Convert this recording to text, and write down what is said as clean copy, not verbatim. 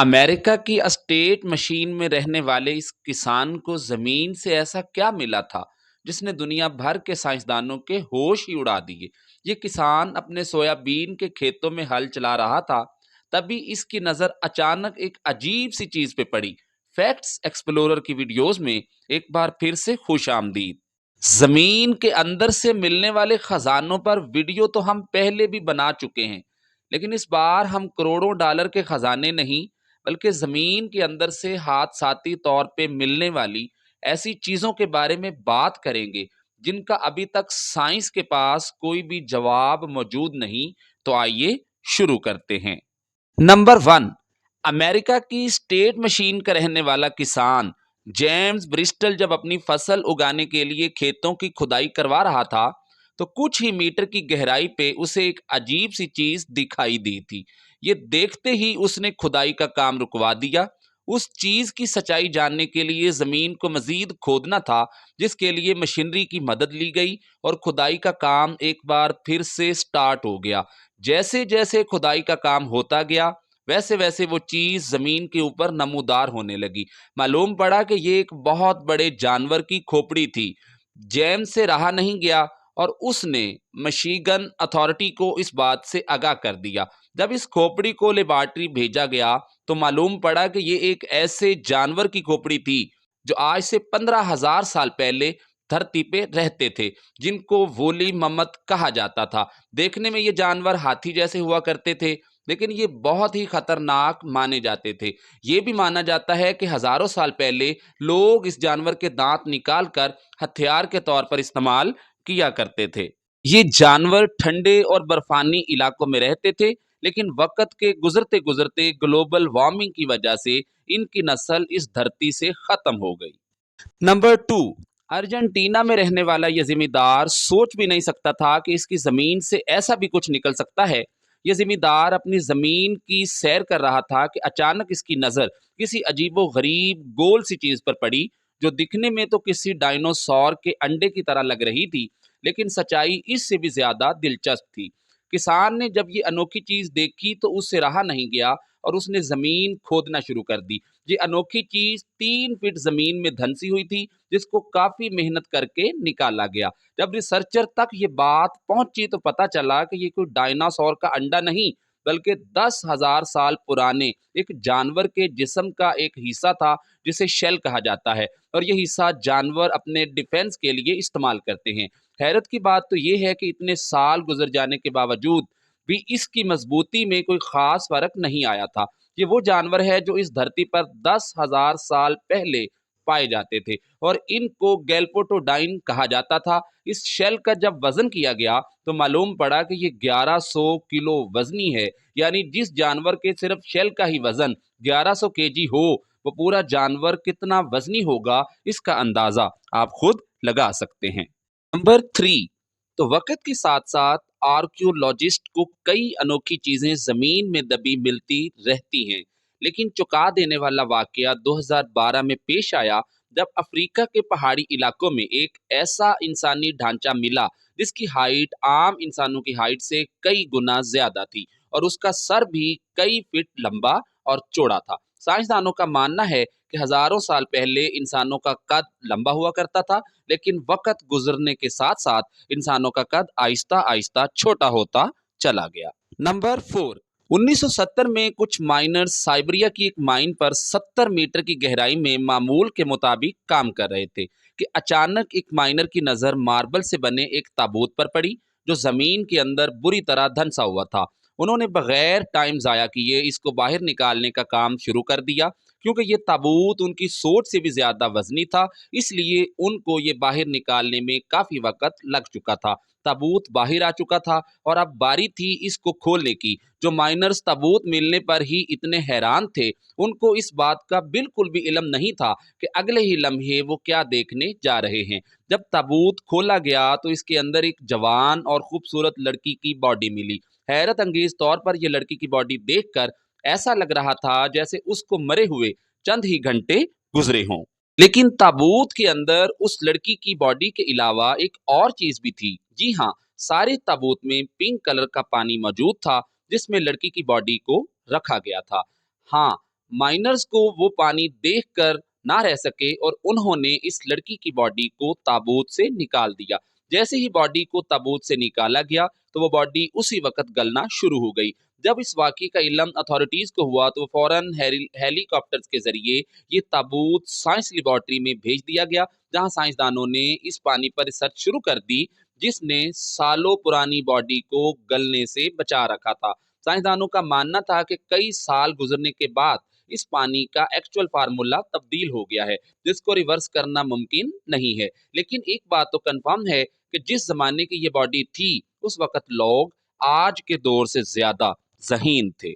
America की state machine में रहने वाले इस किसान को जमीन से ऐसा क्या मिला था जिसने दुनिया भर के साइंसदानों के होश ही उड़ा दिए। ये किसान अपने सोयाबीन के खेतों में हल चला रहा था, तभी इसकी नजर अचानक एक अजीब सी चीज पे पड़ी। फैक्ट्स एक्सप्लोरर की वीडियोस में एक बार फिर से खुश आमदीद। जमीन के अंदर से मिलने वाले खजानों पर वीडियो तो हम पहले भी बना चुके हैं, लेकिन इस बार हम करोड़ों डॉलर के खजाने नहीं, बल्कि जमीन के अंदर से हादसाती तौर पे मिलने वाली ऐसी चीजों के बारे में बात करेंगे जिनका अभी तक साइंस के पास कोई भी जवाब मौजूद नहीं। तो आइए शुरू करते हैं। नंबर वन, अमेरिका की स्टेट मशीन का रहने वाला किसान जेम्स ब्रिस्टल जब अपनी फसल उगाने के लिए खेतों की खुदाई करवा रहा था, तो कुछ ही मीटर की गहराई पे उसे एक अजीब सी चीज दिखाई दी थी। ये देखते ही उसने खुदाई का काम रुकवा दिया। उस चीज की सच्चाई जानने के लिए जमीन को मजीद खोदना था, जिसके लिए मशीनरी की मदद ली गई और खुदाई का काम एक बार फिर से स्टार्ट हो गया। जैसे जैसे खुदाई का काम होता गया, वैसे वैसे वो चीज जमीन के ऊपर नमूदार होने लगी। मालूम पड़ा कि ये एक बहुत बड़े जानवर की खोपड़ी थी। जेम्स से रहा नहीं गया और उसने मिशिगन अथॉरिटी को इस बात से आगाह कर दिया। जब इस खोपड़ी को लेबॉर्ट्री भेजा गया, तो मालूम पड़ा कि ये एक ऐसे जानवर की खोपड़ी थी जो आज से 15,000 साल पहले धरती पे रहते थे, जिनको वोली मम्मत कहा जाता था। देखने में ये जानवर हाथी जैसे हुआ करते थे, लेकिन ये बहुत ही खतरनाक माने जाते थे। ये भी माना जाता है कि हजारों साल पहले लोग इस जानवर के दांत निकालकर हथियार के तौर पर इस्तेमाल किया करते थे। ये जानवर ठंडे और बर्फानी इलाकों में रहते थे, लेकिन वक्त के गुजरते गुजरते ग्लोबल वार्मिंग की वजह से इनकी नस्ल इस धरती से खत्म हो गई। नंबर टू, अर्जेंटीना में रहने वाला यह जिम्मेदार सोच भी नहीं सकता था कि इसकी जमीन से ऐसा भी कुछ निकल सकता है। यह जिम्मेदार अपनी जमीन की सैर कर रहा था कि अचानक इसकी नजर किसी अजीबो गरीब गोल सी चीज पर पड़ी, जो दिखने में तो किसी डायनासोर के अंडे की तरह लग रही थी, लेकिन सच्चाई इससे भी ज्यादा दिलचस्प थी। किसान ने जब ये अनोखी चीज देखी तो उससे रहा नहीं गया और उसने जमीन खोदना शुरू कर दी। ये अनोखी चीज 3 फीट जमीन में धंसी हुई थी, जिसको काफी मेहनत करके निकाला गया। जब रिसर्चर तक ये बात पहुंची तो पता चला कि ये कोई डायनासोर का अंडा नहीं, बल्कि 10,000 साल पुराने एक जानवर के जिस्म का एक हिस्सा था, जिसे शेल कहा जाता है, और ये हिस्सा जानवर अपने डिफेंस के लिए इस्तेमाल करते हैं। हैरत की बात तो ये है कि इतने साल गुजर जाने के बावजूद भी इसकी मजबूती में कोई खास फर्क नहीं आया था। ये वो जानवर है जो इस धरती पर 10,000 साल पहले पाए जाते थे और इनको गैल्पोटोडाइन कहा जाता था। इस शेल का जब वजन किया गया तो मालूम पड़ा कि ये 1100 किलो वजनी है। यानी जिस जानवर के सिर्फ शेल का ही वजन 1100 केजी हो, वो पूरा जानवर कितना वजनी होगा, इसका अंदाजा आप खुद लगा सकते हैं। नंबर थ्री, तो वक्त के साथ साथ आर्कियोलॉजिस्ट को कई अनोखी चीजें जमीन में दबी मिलती रहती हैं, लेकिन चौंका देने वाला वाकया 2012 में पेश आया, जब अफ्रीका के पहाड़ी इलाकों में एक ऐसा इंसानी ढांचा मिला जिसकी हाइट आम इंसानों की हाइट से कई गुना ज्यादा थी और उसका सर भी कई फीट लंबा और चौड़ा था। साइंसदानों का मानना है कि हजारों साल पहले इंसानों का कद लंबा हुआ करता था, लेकिन वक्त गुजरने के साथ साथ इंसानों का कद आहिस्ता आहिस्ता छोटा होता चला गया। नंबर फोर, 1970 में कुछ माइनर्स साइबेरिया की एक माइन पर 70 मीटर की गहराई में मामूल के मुताबिक काम कर रहे थे कि अचानक एक माइनर की नजर मार्बल से बने एक ताबूत पर पड़ी, जो जमीन के अंदर बुरी तरह धंसा हुआ था। उन्होंने बगैर टाइम जाया किए इसको बाहर निकालने का काम शुरू कर दिया। क्योंकि ये ताबूत उनकी सोच से भी ज्यादा वजनी था, इसलिए उनको ये बाहर निकालने में काफी वक्त लग चुका था। ताबूत बाहर आ चुका था और अब बारी थी इसको खोलने की। जो माइनर्स ताबूत मिलने पर ही इतने हैरान थे, उनको इस बात का बिल्कुल भी इल्म नहीं था कि अगले ही लम्हे वो क्या देखने जा रहे हैं। जब ताबूत खोला गया तो इसके अंदर एक जवान और खूबसूरत लड़की की बॉडी मिली। हैरत अंगेज तौर पर यह लड़की की बॉडी देखकर ऐसा लग रहा था जैसे उसको मरे हुए चंद ही घंटे गुजरे हों। लेकिन ताबूत के अंदर उस लड़की की बॉडी के अलावा एक और चीज भी थी। जी हाँ, सारे ताबूत में पिंक कलर का पानी मौजूद था, जिसमें लड़की की बॉडी को रखा गया था। हाँ, माइनर्स को वो पानी देखकर ना रह सके और उन्होंने इस लड़की की बॉडी को ताबूत से निकाल दिया। जैसे ही बॉडी को ताबूत से निकाला गया तो वो बॉडी उसी वक्त गलना शुरू हो गई। जब इस वाक़ये का इल्म अथॉरिटीज को हुआ तो फौरन हेलीकॉप्टर्स के जरिए ये ताबूत साइंस लेबोरेटरी में भेज दिया गया, जहां साइंसदानों ने इस पानी पर रिसर्च शुरू कर दी जिसने सालों पुरानी बॉडी को गलने से बचा रखा था। साइंसदानों का मानना था कि कई साल गुजरने के बाद इस पानी का एक्चुअल फार्मूला तब्दील हो गया है, जिसको रिवर्स करना मुमकिन नहीं है। लेकिन एक बात तो कंफर्म है कि जिस जमाने की ये बॉडी थी उस वक्त लोग आज के दौर से ज्यादा ज़हीन थे।